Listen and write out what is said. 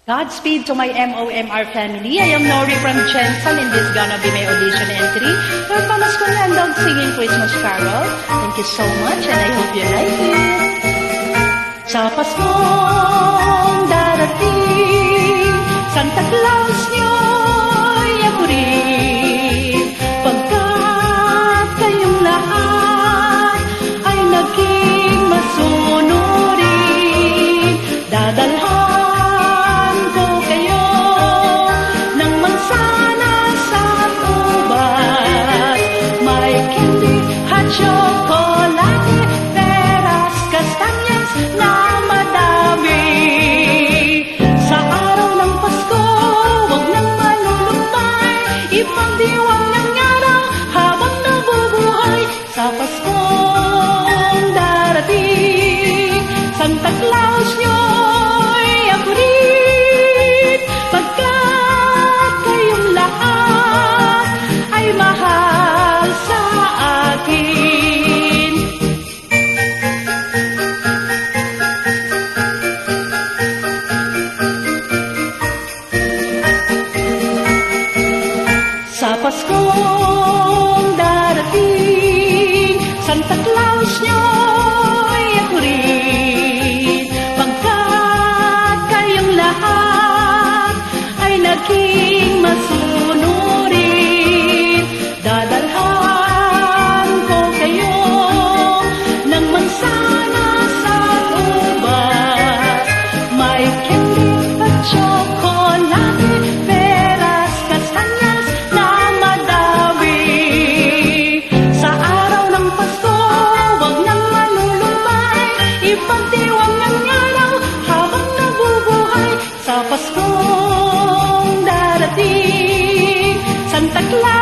Godspeed to my MOMR family. I am Nori from Jensen and this is gonna be my audition entry for Pamasko Landog Singing Christmas Carol. Thank you so much and I hope you like it. Sa Paskong darating, Santa Claus niyo'y ako rin. Pagkat kayong lahat ay naging masunurin, dadalhan chocolate, peras, kastanyas na madami. Sa araw ng Pasko, huwag nang malulumpay, ipagdiwang ng araw habang nabubuhay. Sa Paskong darating, Santa Claus niyo'y ako rin. Pagkat kayong lahat ay mahal sa akin. Sa Paskong darating, Santa Claus niyo'y ako rin. Pagkat kayong lahat ay naging masunurin, dadalhan ko kayo ng mansana sa ubas. May candy at chocolate, peras, kastanyas na madami. Sa araw ng Pasko, huwag nang malulumbay, ipagdiwang ng araw habang nabubuhay. Sa Paskong darating, Santa Claus